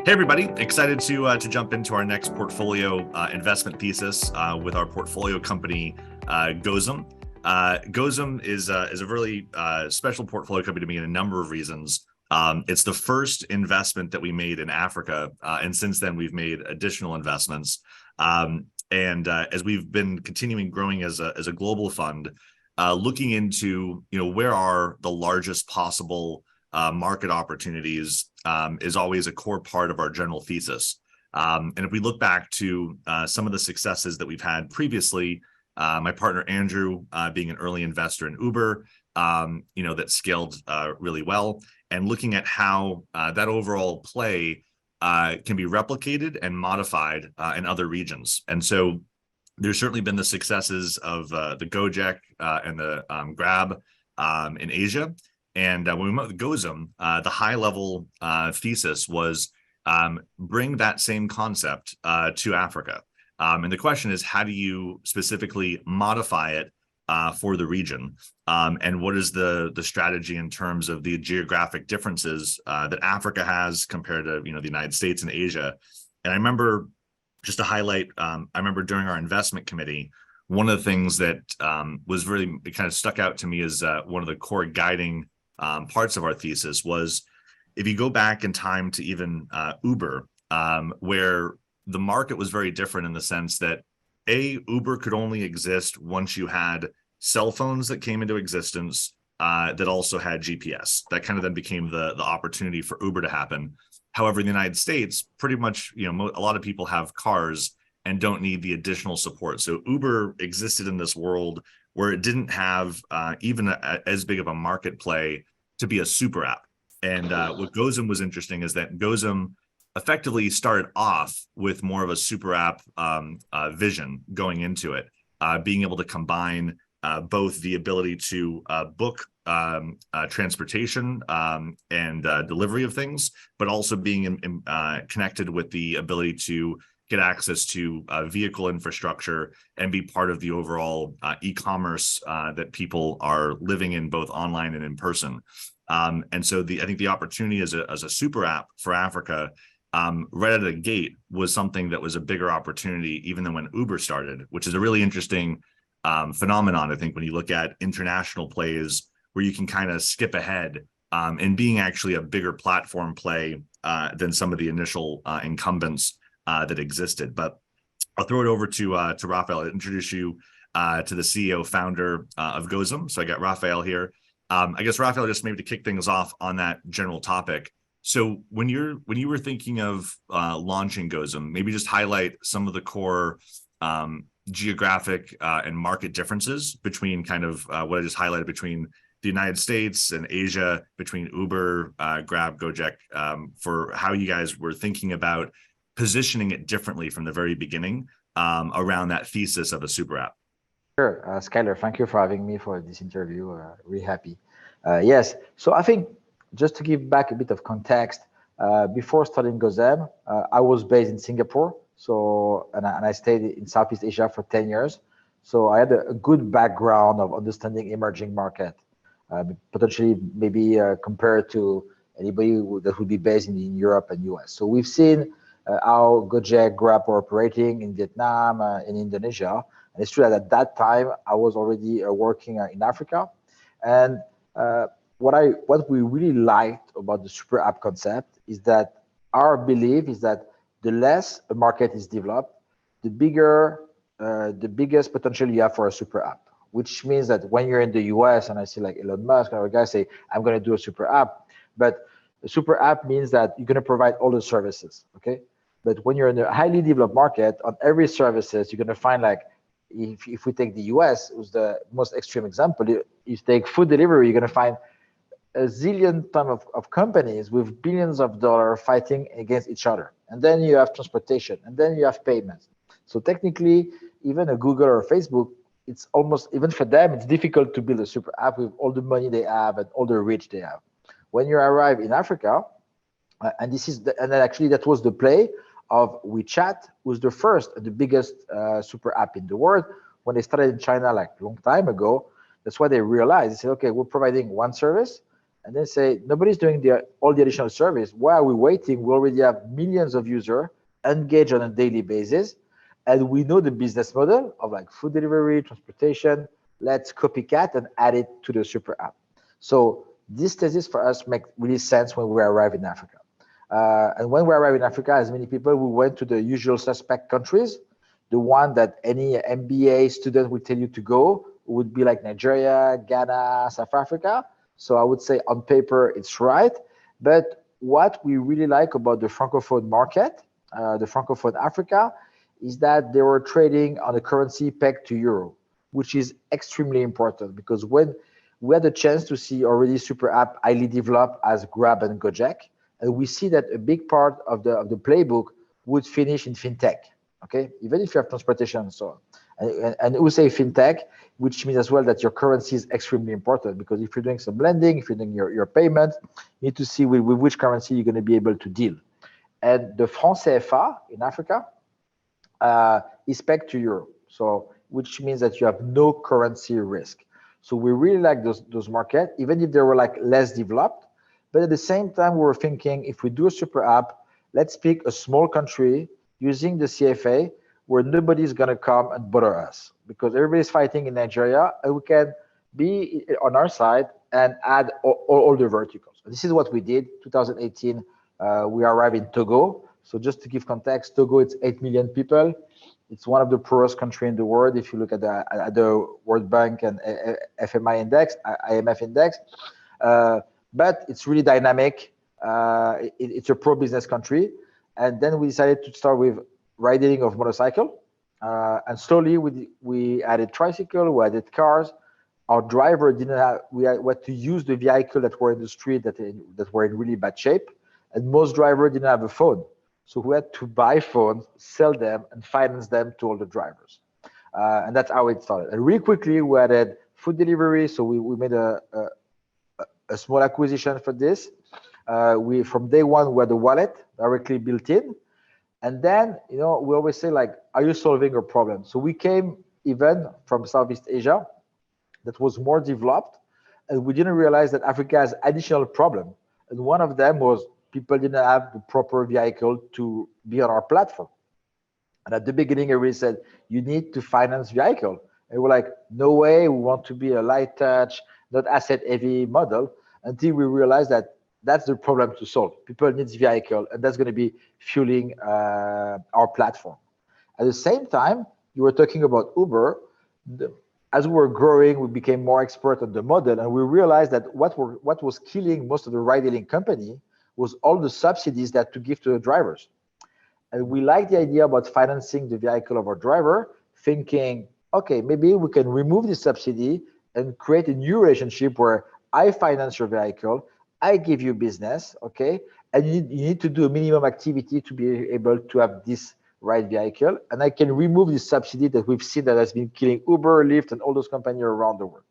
Hey everybody, excited to jump into our next portfolio investment thesis with our portfolio company Gozem. Gozem is a really special portfolio company to me in a number of reasons. It's the first investment that we made in Africa, and since then we've made additional investments. And as we've been continuing growing as a global fund, looking into where are the largest possible market opportunities is always a core part of our general thesis. And if we look back to some of the successes that we've had previously, my partner Andrew being an early investor in Uber, that scaled really well, and looking at how that overall play can be replicated and modified in other regions. And so there's certainly been the successes of the Gojek and the Grab in Asia. And when we met with Gozem, the high-level thesis was bring that same concept to Africa. And the question is, how do you specifically modify it for the region? And what is the strategy in terms of the geographic differences that Africa has compared to the United States and Asia? And I remember, just to highlight, I remember during our investment committee, one of the things that was really, it kind of stuck out to me as one of the core guiding parts of our thesis was, if you go back in time to even Uber, where the market was very different in the sense that Uber could only exist once you had cell phones that came into existence that also had GPS. That kind of then became the opportunity for Uber to happen. However, in the United States, pretty much, a lot of people have cars and don't need the additional support. So Uber existed in this world where it didn't have even as big of a market play to be a super app. And what Gozem was interesting is that Gozem effectively started off with more of a super app vision going into it, being able to combine both the ability to book transportation and delivery of things, but also being connected with the ability to get access to vehicle infrastructure and be part of the overall e-commerce that people are living in, both online and in person. And so I think the opportunity as a super app for Africa right out of the gate was something that was a bigger opportunity even than when Uber started, which is a really interesting phenomenon, I think, when you look at international plays where you can kind of skip ahead and being actually a bigger platform play than some of the initial incumbents that existed. But I'll throw it over to Raphael to introduce you to the CEO founder of Gozem. So I got Raphael here. I guess Raphael, just maybe to kick things off on that general topic. So when you were thinking of launching Gozem, maybe just highlight some of the core geographic and market differences between kind of what I just highlighted between the United States and Asia, between Uber, Grab, Gojek, for how you guys were thinking about positioning it differently from the very beginning around that thesis of a super app. Sure, Skyler, thank you for having me for this interview. Really happy. Yes, so I think just to give back a bit of context, before starting Gozem, I was based in Singapore, and I stayed in Southeast Asia for 10 years. So I had a good background of understanding emerging market, potentially maybe compared to anybody that would be based in Europe and US. So we've seen how Gojek, Grab are operating in Vietnam, in Indonesia. And it's true that at that time, I was already working in Africa. And what we really liked about the super app concept is that our belief is that the less a market is developed, the biggest potential you have for a super app, which means that when you're in the US and I see like Elon Musk or guys say, I'm going to do a super app, but a super app means that you're going to provide all the services, okay? But when you're in a highly developed market, on every services, you're going to find like, if we take the US, it was the most extreme example, you take food delivery, you're going to find a zillion ton of companies with billions of dollars fighting against each other. And then you have transportation, and then you have payments. So technically, even a Google or a Facebook, it's almost, even for them, it's difficult to build a super app with all the money they have and all the reach they have. When you arrive in Africa, and then actually that was the play of WeChat, was the first, the biggest super app in the world. When they started in China like a long time ago, that's why they realized, they said, okay, we're providing one service, and then say, nobody's doing all the additional service. Why are we waiting? We already have millions of users engaged on a daily basis. And we know the business model of like food delivery, transportation. Let's copycat and add it to the super app. So this thesis for us makes really sense when we arrive in Africa. And when we arrive in Africa, as many people, we went to the usual suspect countries. The one that any MBA student would tell you to go would be like Nigeria, Ghana, South Africa. So I would say on paper, it's right. But what we really like about the Francophone market, the Francophone Africa, is that they were trading on a currency pegged to euro, which is extremely important because when we had a chance to see already super app highly developed as Grab and Gojek, and we see that a big part of the playbook would finish in fintech, okay? Even if you have transportation and so on. And we say fintech, which means as well that your currency is extremely important because if you're doing some lending, if you're doing your payment, you need to see with which currency you're going to be able to deal. And the franc CFA in Africa, is pegged to euro, so which means that you have no currency risk. So we really like those markets, even if they were like less developed. But at the same time, we were thinking if we do a super app, let's pick a small country using the CFA where nobody's gonna come and bother us because everybody's fighting in Nigeria, and we can be on our side and add all the verticals. This is what we did. 2018, we arrived in Togo. So just to give context, Togo, it's 8 million people. It's one of the poorest countries in the world if you look at the World Bank and FMI index, IMF index. But it's really dynamic. It's a pro-business country. And then we decided to start with riding of motorcycle. And slowly we added tricycle, we added cars. Our driver didn't have, we had to use the vehicle that were in the street that were in really bad shape. And most drivers didn't have a phone. So we had to buy phones, sell them, and finance them to all the drivers. And that's how it started. And really quickly, we added food delivery. So we made a small acquisition for this. From day one, we had a wallet directly built in. And then, we always say, like, are you solving a problem? So we came even from Southeast Asia that was more developed. And we didn't realize that Africa has additional problem. And one of them was people didn't have the proper vehicle to be on our platform. And at the beginning, everybody said, you need to finance vehicle. And we're like, no way, we want to be a light touch, not asset heavy model, until we realized that that's the problem to solve. People need vehicle, and that's going to be fueling our platform. At the same time, you were talking about Uber. As we were growing, we became more expert on the model, and we realized that what was killing most of the ride-hailing company was all the subsidies that to give to the drivers. And we like the idea about financing the vehicle of our driver, thinking, okay, maybe we can remove the subsidy and create a new relationship where I finance your vehicle, I give you business, okay? And you need to do a minimum activity to be able to have this ride vehicle. And I can remove the subsidy that we've seen that has been killing Uber, Lyft, and all those companies around the world.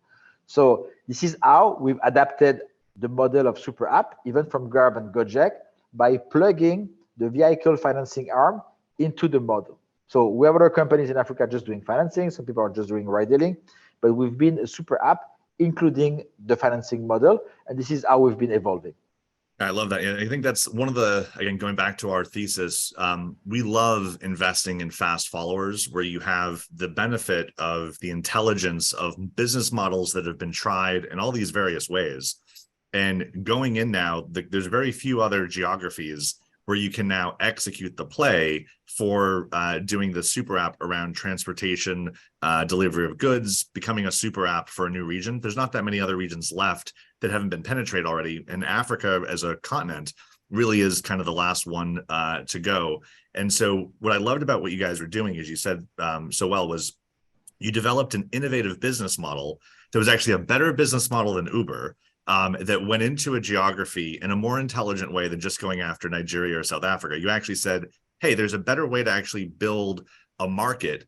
So this is how we've adapted the model of super app, even from Grab and Gojek, by plugging the vehicle financing arm into the model. So we have other companies in Africa just doing financing. Some people are just doing ride hailing, but we've been a super app, including the financing model. And this is how we've been evolving. I love that. I think that's one of the, again, going back to our thesis, we love investing in fast followers where you have the benefit of the intelligence of business models that have been tried in all these various ways. And going in now, there's very few other geographies where you can now execute the play for doing the super app around transportation, delivery of goods, becoming a super app for a new region. There's not that many other regions left that haven't been penetrated already. And Africa as a continent really is kind of the last one to go. And so what I loved about what you guys were doing, as you said so well, was you developed an innovative business model that was actually a better business model than Uber, that went into a geography in a more intelligent way than just going after Nigeria or South Africa. You actually said, hey, there's a better way to actually build a market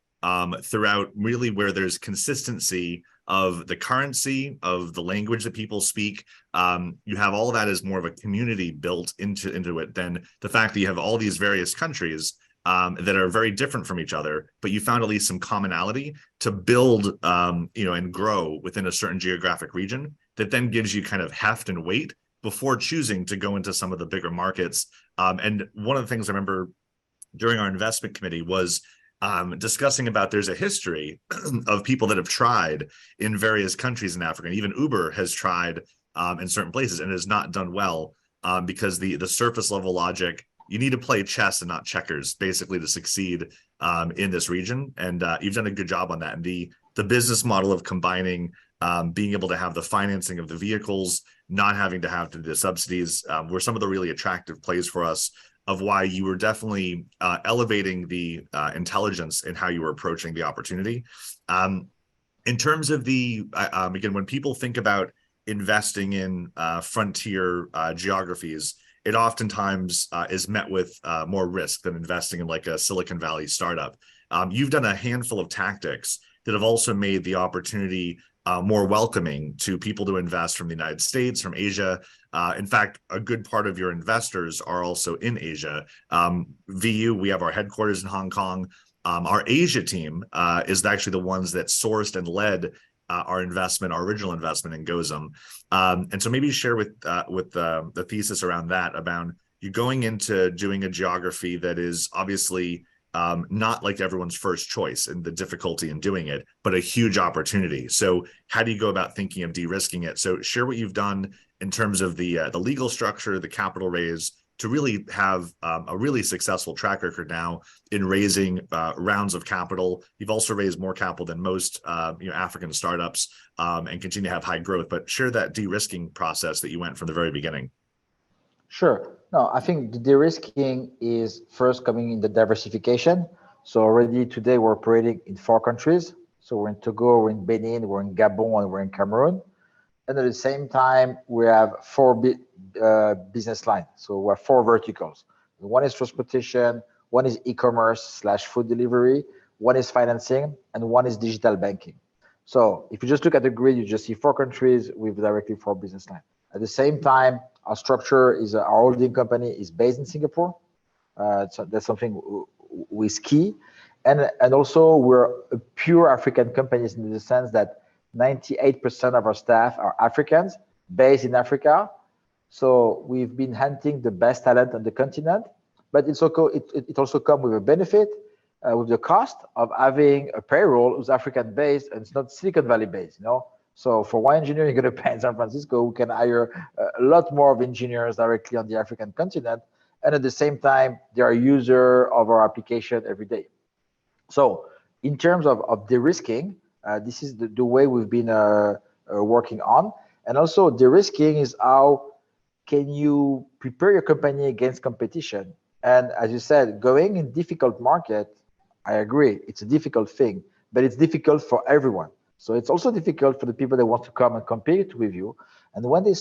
throughout really where there's consistency of the currency, of the language that people speak. You have all that as more of a community built into it than the fact that you have all these various countries that are very different from each other, but you found at least some commonality to build, and grow within a certain geographic region. that then gives you kind of heft and weight before choosing to go into some of the bigger markets. And one of the things I remember during our investment committee was discussing about there's a history of people that have tried in various countries in Africa. And even Uber has tried in certain places and has not done well because the surface level logic, you need to play chess and not checkers, basically, to succeed in this region. And you've done a good job on that. And the business model of combining being able to have the financing of the vehicles, not having to have the subsidies, were some of the really attractive plays for us of why you were definitely elevating the intelligence in how you were approaching the opportunity. In terms of the, again, when people think about investing in frontier geographies, it oftentimes is met with more risk than investing in like a Silicon Valley startup. You've done a handful of tactics that have also made the opportunity more welcoming to people to invest from the United States, from Asia. In fact, a good part of your investors are also in Asia. VU, we have our headquarters in Hong Kong. Our Asia team is actually the ones that sourced and led our original investment in Gozem. And so maybe share with the thesis around that, about you going into doing a geography that is obviously not like everyone's first choice and the difficulty in doing it, but a huge opportunity. So how do you go about thinking of de-risking it? So share what you've done in terms of the legal structure, the capital raise, to really have a really successful track record now in raising rounds of capital. You've also raised more capital than most African startups and continue to have high growth. But share that de-risking process that you went from the very beginning. Sure. No, I think the de-risking is first coming in the diversification. So already today we're operating in 4 countries. So we're in Togo, we're in Benin, we're in Gabon, and we're in Cameroon. And at the same time, we have 4 business lines. So we have 4 verticals. One is transportation, one is e-commerce / food delivery, one is financing, and one is digital banking. So if you just look at the grid, you just see 4 countries with directly 4 business lines. At the same time, our structure is our holding company is based in Singapore. So that's something is key. And also we're a pure African companies in the sense that 98% of our staff are Africans based in Africa. So we've been hunting the best talent on the continent, but it also comes with a benefit, with the cost of having a payroll who's African based and it's not Silicon Valley based, So for one engineer you're going to pay in San Francisco, we can hire a lot more of engineers directly on the African continent. And at the same time, they are a user of our application every day. So in terms of de-risking, this is the way we've been working on. And also de-risking is how can you prepare your company against competition. And as you said, going in difficult market, I agree, it's a difficult thing, but it's difficult for everyone. So it's also difficult for the people that want to come and compete with you. And when they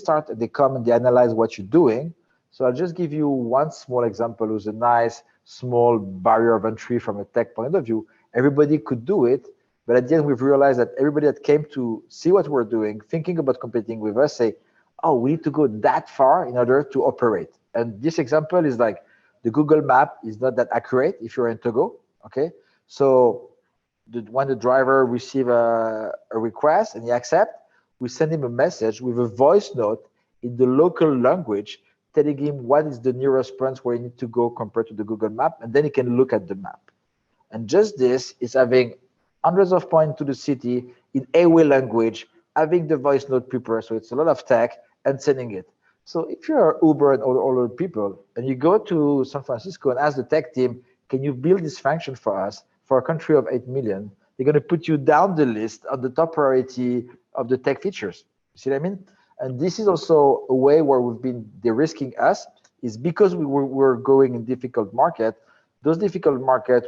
come and they analyze what you're doing. So I'll just give you one small example with a nice small barrier of entry from a tech point of view. Everybody could do it, but at the end we've realized that everybody that came to see what we're doing, thinking about competing with us, say, oh, we need to go that far in order to operate. And this example is like the Google map is not that accurate if you're in Togo, okay? So when the driver receives a request and he accepts, we send him a message with a voice note in the local language telling him what is the nearest point where he needs to go compared to the Google map, and then he can look at the map. And just this is having hundreds of points to the city in Awe language, having the voice note prepared, so it's a lot of tech, and sending it. So if you're Uber and all other people, and you go to San Francisco and ask the tech team, can you build this function for us for a country of 8 million? They're going to put you down the list of the top priority of the tech features. You see what I mean? And this is also a way where we've been de-risking us, is because we're going in difficult market. Those difficult markets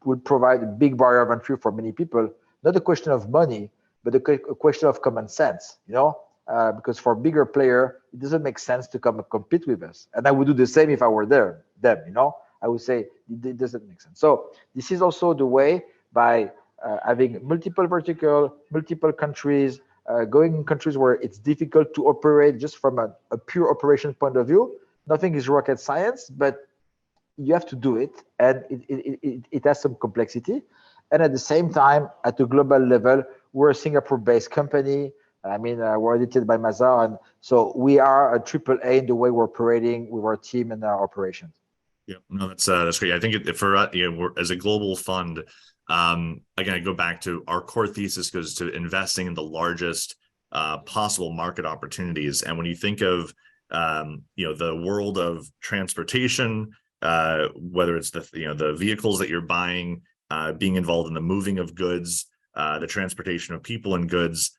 would provide a big barrier of entry for many people. Not a question of money, but a question of common sense, because for a bigger player, it doesn't make sense to come and compete with us. And I would do the same if I were them, I would say it doesn't make sense. So this is also the way by having multiple vertical, multiple countries, going in countries where it's difficult to operate just from a pure operation point of view. Nothing is rocket science, but you have to do it, and it has some complexity. And at the same time, at a global level, we're a Singapore-based company. I mean, we're audited by Mazar, and so we are a triple A in the way we're operating with our team and our operations. Yeah, no, that's great. I think for we're, as a global fund, again, I go back to our core thesis goes to investing in the largest possible market opportunities. And when you think of the world of transportation, whether it's the vehicles that you're buying, being involved in the moving of goods, the transportation of people and goods,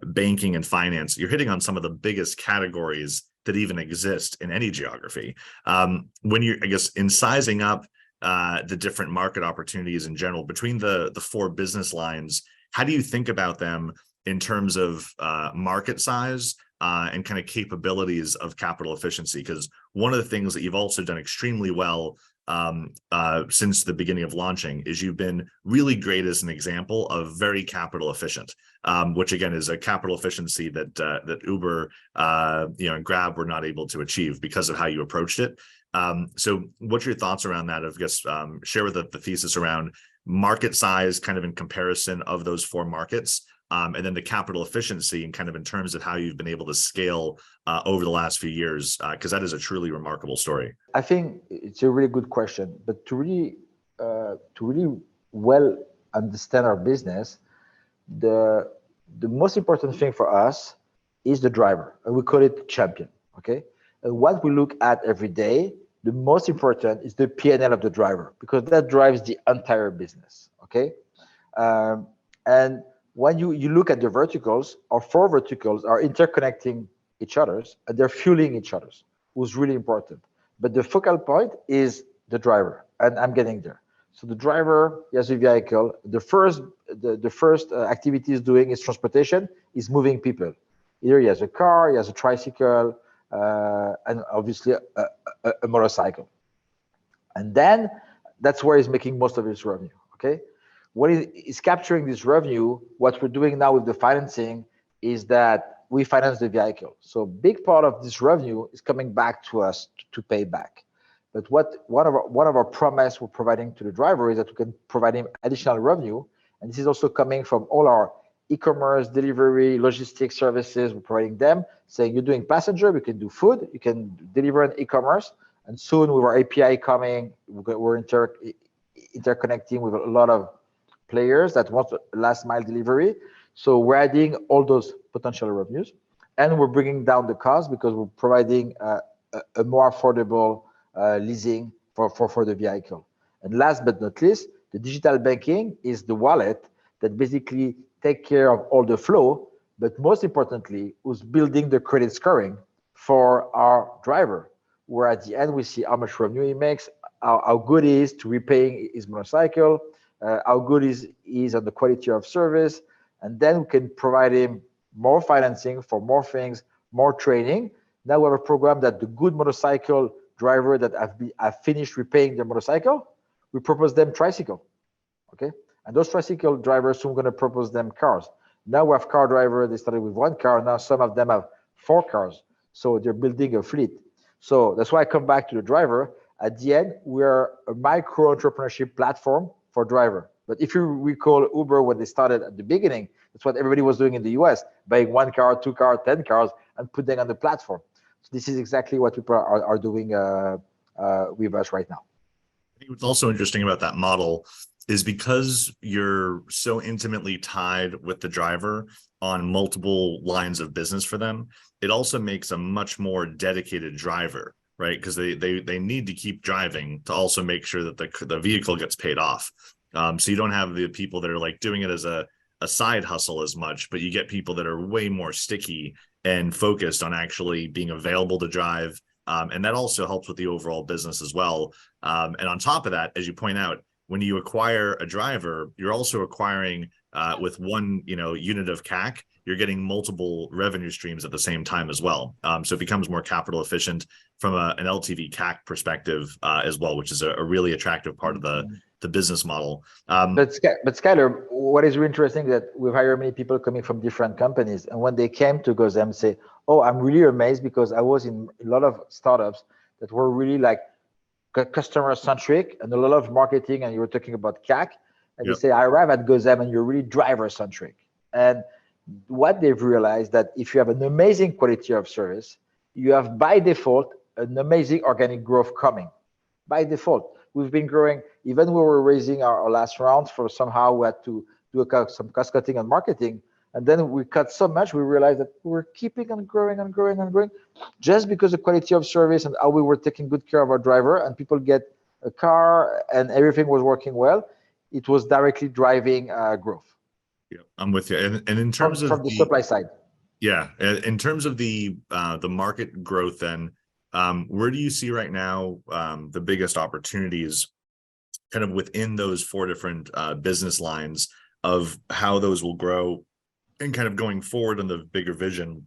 banking and finance, you're hitting on some of the biggest categories that even exist in any geography. When you're, I guess, in sizing up the different market opportunities in general between the four business lines, how do you think about them in terms of market size and kind of capabilities of capital efficiency? Because one of the things that you've also done extremely well since the beginning of launching is you've been really great as an example of very capital efficient, which again is a capital efficiency that Uber and Grab were not able to achieve because of how you approached it. So what's your thoughts around that? I guess share with the thesis around market size kind of in comparison of those four markets, and then the capital efficiency and kind of in terms of how you've been able to scale over the last few years, because that is a truly remarkable story. I think it's a really good question, but to really well understand our business, the most important thing for us is the driver, and we call it champion. Okay, and what we look at every day, the most important is the P&L of the driver, because that drives the entire business. Okay, and when you look at the verticals, our four verticals are interconnecting each other's and they're fueling each other's, was really important. But the focal point is the driver, and I'm getting there. So the driver, he has a vehicle. The first activity he's doing is transportation, is moving people. Either he has a car, he has a tricycle, and obviously a motorcycle. And then that's where he's making most of his revenue. Okay. When he's capturing this revenue, what we're doing now with the financing is that we finance the vehicle. So a big part of this revenue is coming back to us to pay back. But one of our promise we're providing to the driver is that we can provide him additional revenue. And this is also coming from all our e-commerce, delivery, logistics services. We're providing them, saying you're doing passenger, we can do food, you can deliver an e-commerce. And soon with our API coming, we're interconnecting with a lot of players that want last mile delivery. So we're adding all those potential revenues, and we're bringing down the cost because we're providing a more affordable leasing for the vehicle. And last but not least, the digital banking is the wallet that basically take care of all the flow, but most importantly, who's building the credit scoring for our driver, where at the end we see how much revenue he makes, how good he is to repaying his motorcycle, how good he is on the quality of service, and then we can provide him more financing for more things, more training. Now we have a program that the good motorcycle driver that have finished repaying their motorcycle, we propose them tricycle. Okay, and those tricycle drivers, soon we're going to propose them cars. Now we have car driver, they started with one car, now some of them have 4 cars, so they're building a fleet. So that's why I come back to the driver. At the end, we are a micro entrepreneurship platform for driver. But if you recall Uber, when they started at the beginning, that's what everybody was doing in the US, buying 1 car, 2 cars, 10 cars, and put them on the platform. So this is exactly what people are doing with us right now. I think what's also interesting about that model is because you're so intimately tied with the driver on multiple lines of business for them, it also makes a much more dedicated driver, right? Because they need to keep driving to also make sure that the vehicle gets paid off. So you don't have the people that are like doing it as a side hustle as much, but you get people that are way more sticky and focused on actually being available to drive. And that also helps with the overall business as well. And on top of that, as you point out, when you acquire a driver, you're also acquiring with one unit of CAC, you're getting multiple revenue streams at the same time as well. So it becomes more capital efficient from an LTV CAC perspective as well, which is a really attractive part of the business model. But Skyler, what is really interesting that we've hired many people coming from different companies, and when they came to Gozem, say, "Oh, I'm really amazed because I was in a lot of startups that were really like customer centric and a lot of marketing, and you were talking about CAC, and They say, I arrive at Gozem and you're really driver centric." And what they've realized that if you have an amazing quality of service, you have by default an amazing organic growth coming. By default, we've been growing, even when we were raising our last round, for somehow we had to do some cost cutting on marketing. And then we cut so much, we realized that we were keeping on growing and growing and growing, just because the quality of service and how we were taking good care of our driver, and people get a car and everything was working well. It was directly driving growth. Yeah, I'm with you. And in terms from the supply side. Yeah, in terms of the market growth, then where do you see right now the biggest opportunities, kind of within those four different business lines, of how those will grow, and kind of going forward on the bigger vision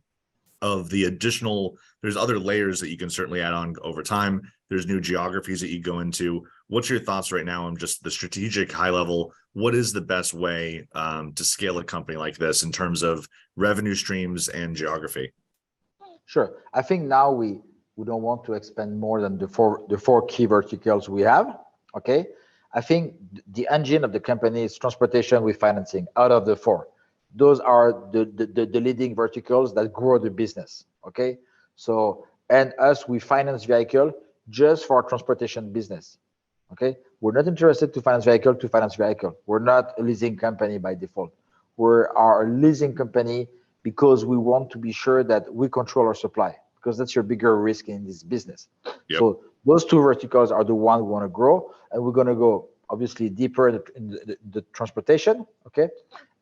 of the additional, there's other layers that you can certainly add on over time. There's new geographies that you go into. What's your thoughts right now on just the strategic high level? What is the best way to scale a company like this in terms of revenue streams and geography? Sure. I think now we don't want to expand more than the four key verticals we have. Okay. I think the engine of the company is transportation with financing. Out of the four, those are the leading verticals that grow the business. Okay. So, and us, we finance vehicle just for our transportation business. Okay. We're not interested to finance vehicle to finance vehicle. We're not a leasing company by default. We're our leasing company because we want to be sure that we control our supply, because that's your bigger risk in this business. Yep. So those two verticals are the one we want to grow, and we're going to go obviously deeper in the transportation, okay,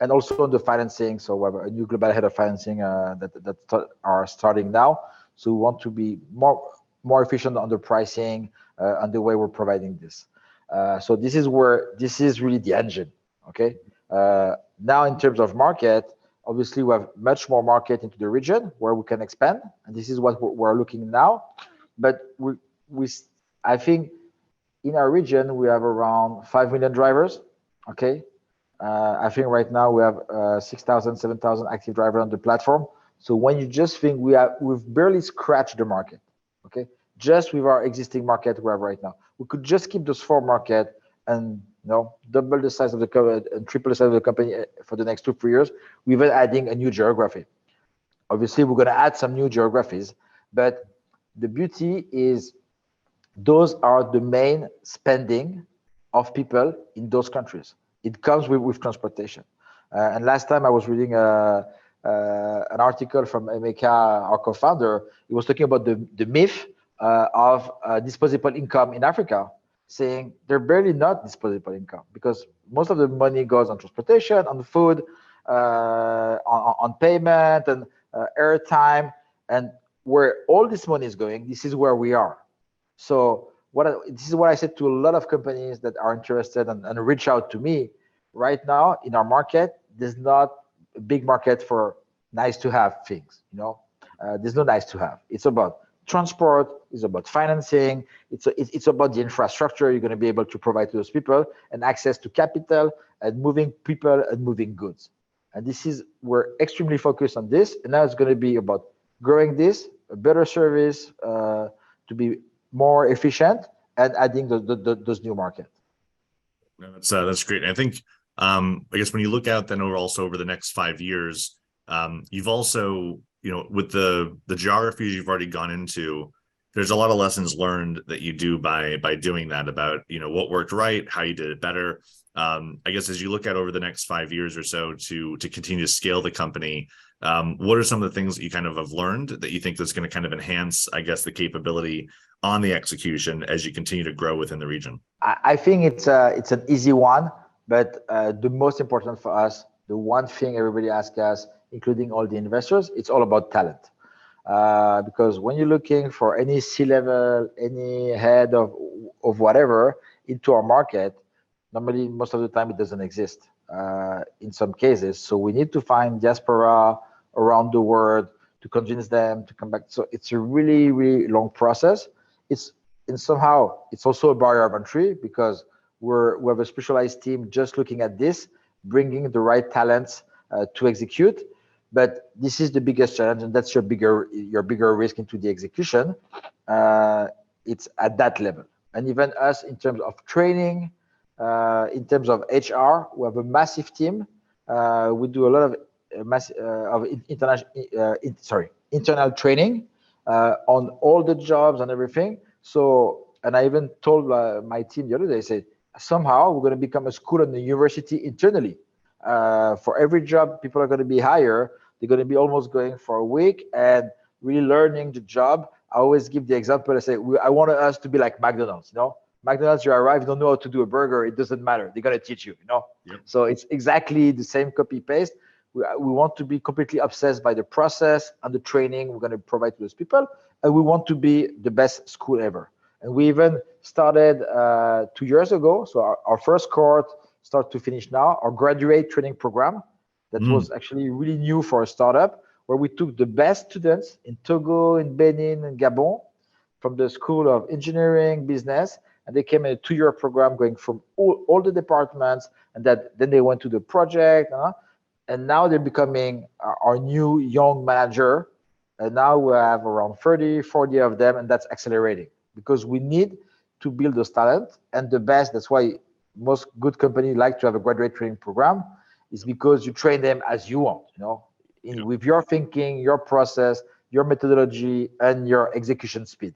and also in the financing. So we have a new global head of financing that are starting now. So we want to be more efficient on the pricing and the way we're providing this. So this is really the engine, okay. Now in terms of market, obviously we have much more market into the region where we can expand, and this is what we're looking now. But I think in our region we have around 5 million drivers, okay. I think right now we have 6,000, 7,000 active drivers on the platform. So when you just think we've barely scratched the market, okay, just with our existing market we have right now, we could just keep those four market and double the size of the company and triple the size of the company for the next 2-3 years, without adding a new geography. Obviously, we're going to add some new geographies, but the beauty is those are the main spending of people in those countries. It comes with transportation. And last time I was reading an article from Emeka, our co-founder. He was talking about the myth of disposable income in Africa, saying they're barely not disposable income, because most of the money goes on transportation, on food, on payment and airtime, and where all this money is going, this is where we are. So this is what I said to a lot of companies that are interested and reach out to me. Right now in our market, there's not a big market for nice to have things. There's no nice to have. It's about transport, it's about financing, it's about the infrastructure you're going to be able to provide to those people, and access to capital, and moving people and moving goods. And we're extremely focused on this, and now it's going to be about growing this, a better service, to be more efficient, and adding those new markets. That's great. And I think I guess when you look out then over the next 5 years, you've also, with the geographies you've already gone into, there's a lot of lessons learned that you do by doing that, about what worked right, how you did it better. I guess as you look out over the next 5 years or so to continue to scale the company, what are some of the things that you kind of have learned that you think that's going to kind of enhance, I guess, the capability on the execution as you continue to grow within the region? I think it's an easy one, but the most important for us, the one thing everybody asks us, including all the investors, it's all about talent. Because when you're looking for any C-level, any head of whatever into our market, normally most of the time it doesn't exist in some cases. So we need to find diaspora around the world to convince them to come back. So it's a really, really long process. Somehow it's also a barrier of entry, because we have a specialized team just looking at this, bringing the right talents to execute. But this is the biggest challenge, and that's your bigger risk into the execution. It's at that level. And even us, in terms of training, in terms of HR, we have a massive team. We do a lot of internal training on all the jobs and everything. So, and I even told my team the other day, I said, somehow we're going to become a school and a university internally. For every job people are going to be hired, they're going to be almost going for a week and really learning the job. I always give the example. I say, I want us to be like McDonald's, McDonald's, you arrive, you don't know how to do a burger. It doesn't matter. They're going to teach you, Yep. So it's exactly the same copy paste. We want to be completely obsessed by the process and the training we're going to provide to those people. And we want to be the best school ever. And we even started 2 years ago. So our first cohort start to finish now, our graduate training program that was actually really new for a startup, where we took the best students in Togo, in Benin, and Gabon from the School of Engineering, Business, and they came in a 2-year program going from all the departments, and then they went to the project, and now they're becoming our new young manager. And now we have around 30, 40 of them, and that's accelerating because we need to build those talent and the best. That's why most good companies like to have a graduate training program, is because you train them as you want, with your thinking, your process, your methodology, and your execution speed.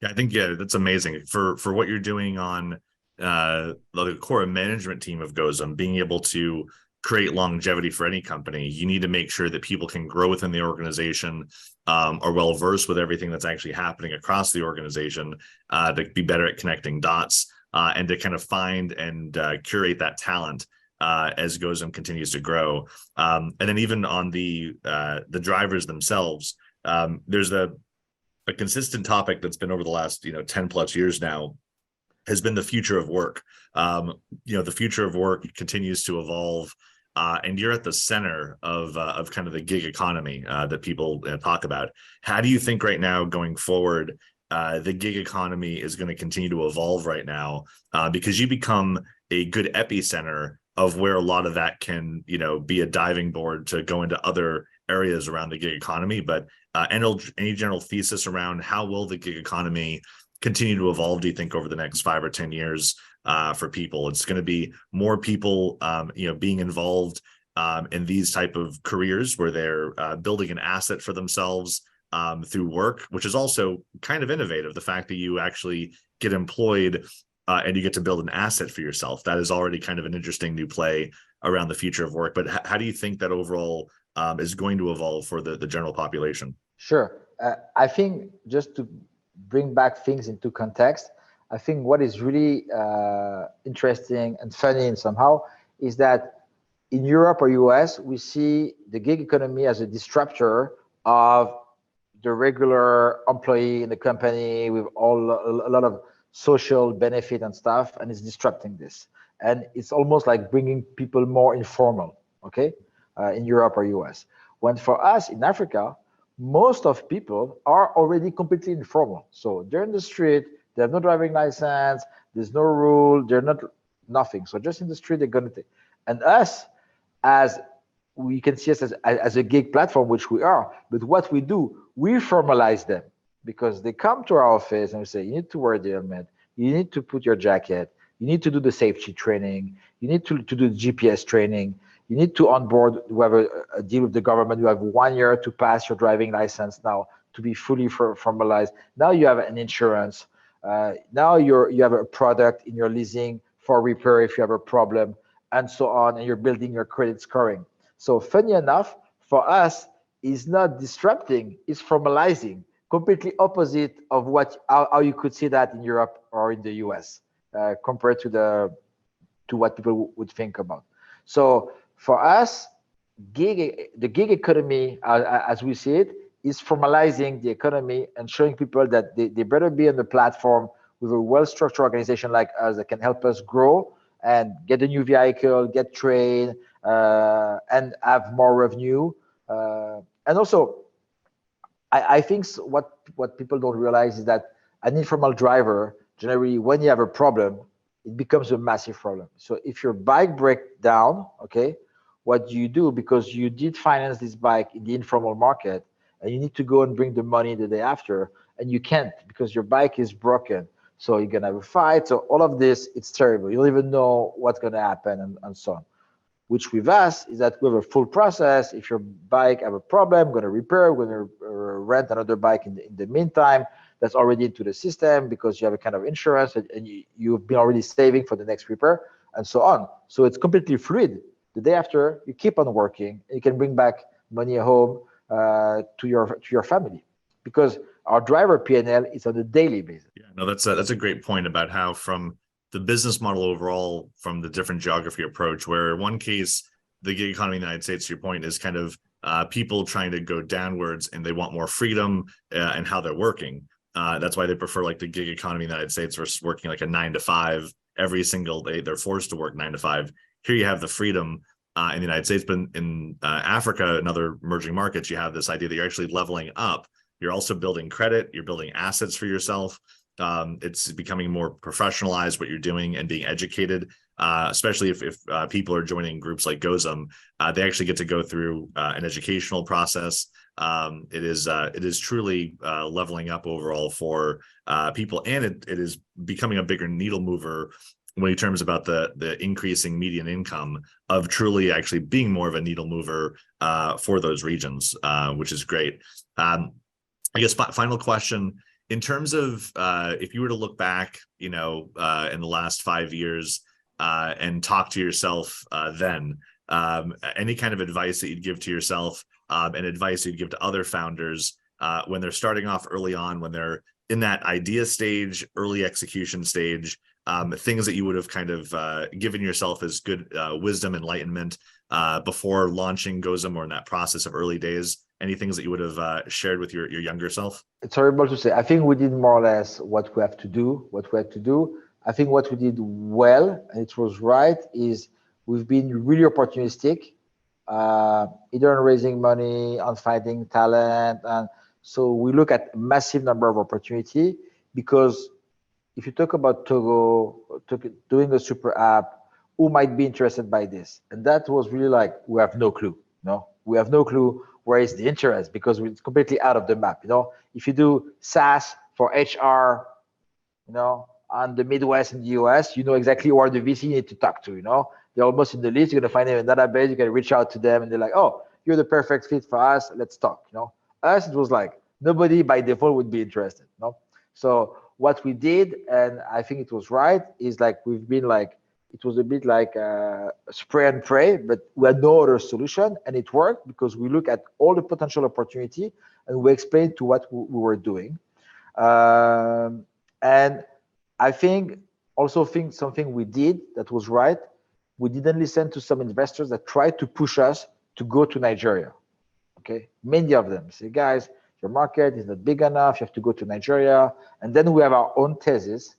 Yeah, I think that's amazing for what you're doing on the core management team of Gozem, being able to create longevity for any company. You need to make sure that people can grow within the organization, are well versed with everything that's actually happening across the organization, to be better at connecting dots, and to kind of find and curate that talent as Gozem continues to grow. And then even on the drivers themselves, there's a consistent topic that's been over the last 10 plus years now has been the future of work. The future of work continues to evolve, and you're at the center of kind of the gig economy that people talk about. How do you think right now going forward the gig economy is going to continue to evolve right now, because you become a good epicenter of where a lot of that can be a diving board to go into other areas around the gig economy? But any general thesis around how will the gig economy continue to evolve, do you think, over the next 5 or 10 years for people? It's going to be more people being involved in these type of careers where they're building an asset for themselves through work, which is also kind of innovative. The fact that you actually get employed and you get to build an asset for yourself, that is already kind of an interesting new play around the future of work. But how do you think that overall is going to evolve for the general population? Sure. I think, just to bring back things into context, I think what is really interesting and funny in somehow is that in Europe or US, we see the gig economy as a disruptor of the regular employee in the company with a lot of social benefit and stuff, and it's disrupting this. And it's almost like bringing people more informal, okay, in Europe or US. When for us in Africa, most of people are already completely informal. So they're in the street, they have no driving license, there's no rule, they're not nothing. So just in the street, they're going to take. And us, as we can see us as a gig platform, which we are, but what we do, we formalize them because they come to our office and we say, you need to wear the helmet, you need to put your jacket, you need to do the safety training, you need to do the GPS training, you need to onboard, we have a deal with the government, you have 1 year to pass your driving license now to be fully formalized. Now you have an insurance. Now you have a product in your leasing for repair if you have a problem, and so on, and you're building your credit scoring. So funny enough, for us, is not disrupting, it's formalizing. Completely opposite of how you could see that in Europe or in the US, compared to what people would think about. So for us, the gig economy, as we see it, is formalizing the economy and showing people that they better be on the platform with a well-structured organization like us that can help us grow and get a new vehicle, get trained, and have more revenue. And also, I think what people don't realize is that an informal driver, generally, when you have a problem, it becomes a massive problem. So if your bike breaks down, okay, what do you do? Because you did finance this bike in the informal market, and you need to go and bring the money the day after, and you can't because your bike is broken. So you're gonna have a fight. So all of this, it's terrible. You don't even know what's gonna happen, and so on. which with us is that we have a full process. If your bike have a problem, we're going to repair, we're going to rent another bike in the meantime. That's already into the system because you have a kind of insurance and you've been already saving for the next repair and so on. So it's completely fluid. The day after, you keep on working. And you can bring back money home to your family because our driver P&L is on a daily basis. Yeah, no, that's a great point about how from the business model overall, from the different geography approach, where in one case, the gig economy in the United States, to your point, is kind of people trying to go downwards and they want more freedom and how they're working. That's why they prefer like the gig economy in the United States versus working like a 9 to 5 every single day. They're forced to work 9 to 5. Here you have the freedom in the United States, but in Africa and other emerging markets, you have this idea that you're actually leveling up. You're also building credit. You're building assets for yourself. It's becoming more professionalized what you're doing and being educated, especially if people are joining groups like Gozem. They actually get to go through an educational process. It is truly leveling up overall for people, and it is becoming a bigger needle mover when in terms about the increasing median income of truly actually being more of a needle mover for those regions, which is great. I guess final question, in terms of if you were to look back, in the last 5 years and talk to yourself then, any kind of advice that you'd give to yourself and advice you'd give to other founders when they're starting off early on, when they're in that idea stage, early execution stage, things that you would have kind of given yourself as good wisdom, enlightenment before launching Gozem or in that process of early days? Any things that you would have shared with your younger self? It's horrible to say. I think we did more or less what we have to do. I think what we did well, and it was right, is we've been really opportunistic, either on raising money, on finding talent. And so we look at a massive number of opportunity because if you talk about Togo, doing a super app, who might be interested by this? And that was really like, we have no clue. No, we have no clue where is the interest because it's completely out of the map. If you do SaaS for HR, on the Midwest in the US, you know exactly where the VC need to talk to. They're almost in the list. You're gonna find them in a database. You can reach out to them, and they're like, "Oh, you're the perfect fit for us. Let's talk." Us, it was like nobody by default would be interested. So what we did, and I think it was right, is like we've been like, it was a bit like spray and pray, but we had no other solution, and it worked because we look at all the potential opportunity and we explained to what we were doing. And I think something we did that was right. We didn't listen to some investors that tried to push us to go to Nigeria. Okay, many of them say, guys, your market is not big enough. You have to go to Nigeria. And then we have our own thesis.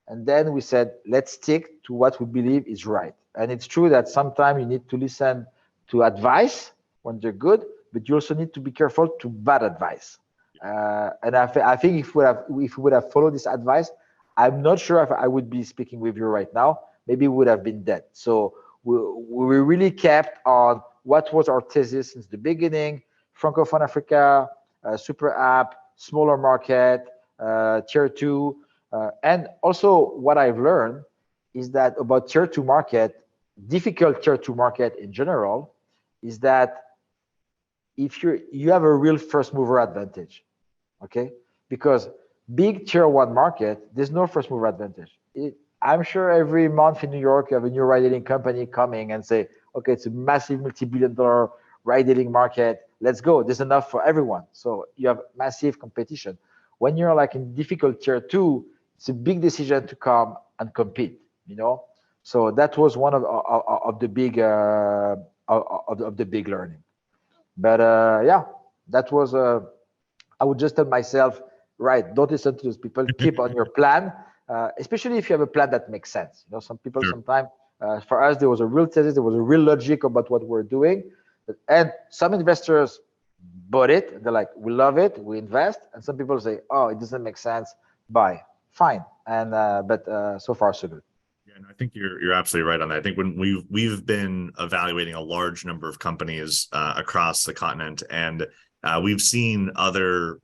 And then we said, let's stick to what we believe is right. And it's true that sometimes you need to listen to advice when they're good, but you also need to be careful to bad advice. And I think if we would have followed this advice, I'm not sure if I would be speaking with you right now. Maybe we would have been dead. So we really kept on what was our thesis since the beginning: Francophone Africa, super app, smaller market, tier 2. And also what I've learned is that about tier 2 market, difficult tier 2 market in general, is that if you have a real first mover advantage, okay? Because big tier 1 market, there's no first mover advantage. I'm sure every month in New York, you have a new ride-hailing company coming and say, okay, it's a massive multi-billion-dollar ride-hailing market. Let's go. There's enough for everyone. So you have massive competition. When you're like in difficult tier 2, it's a big decision to come and compete. So that was one of the big big learning. But yeah, that was. I would just tell myself, right, don't listen to those people. Keep on your plan. Especially if you have a plan that makes sense. Some people sometimes, for us, there was a real thesis, there was a real logic about what we're doing. And some investors bought it. They're like, we love it, we invest. And some people say, oh, it doesn't make sense, buy. Fine. And but so far, so good. Yeah, and I think you're absolutely right on that. I think when we've been evaluating a large number of companies across the continent, and we've seen other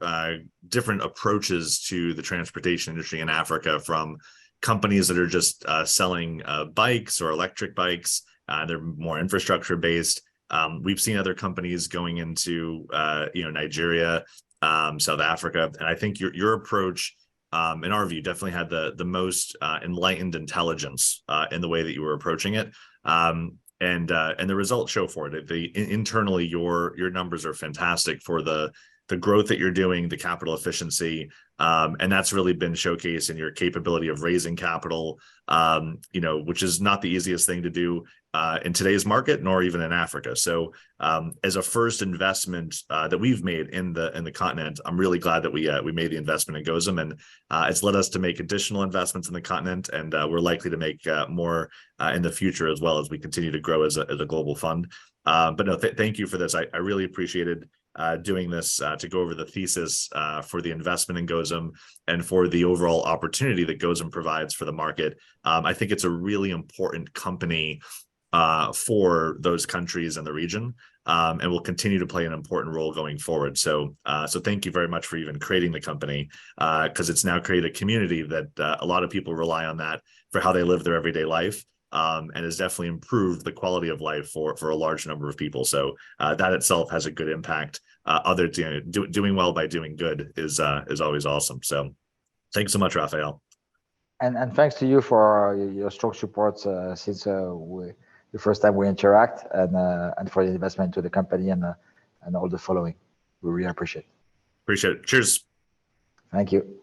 different approaches to the transportation industry in Africa, from companies that are just selling bikes or electric bikes They're more infrastructure based. We've seen other companies going into Nigeria, South Africa, and I think your approach, in our view, definitely had the most enlightened intelligence in the way that you were approaching it. And the results show for it. Internally, your numbers are fantastic for the growth that you're doing, the capital efficiency, and that's really been showcased in your capability of raising capital, which is not the easiest thing to do in today's market, nor even in Africa. So, as a first investment that we've made in the continent, I'm really glad that we made the investment in Gozem, and it's led us to make additional investments in the continent, and we're likely to make more in the future as well as we continue to grow as a global fund. But no, thank you for this. I really appreciated doing this to go over the thesis for the investment in Gozem and for the overall opportunity that Gozem provides for the market. I think it's a really important company for those countries and the region, and will continue to play an important role going forward. So thank you very much for even creating the company, because it's now created a community that a lot of people rely on that for how they live their everyday life. And has definitely improved the quality of life for a large number of people. So that itself has a good impact. Doing well by doing good is always awesome. So thanks so much, Raphael. And thanks to you for your strong support since the first time we interact, and for the investment to the company and all the following. We really appreciate it. Appreciate it. Cheers. Thank you.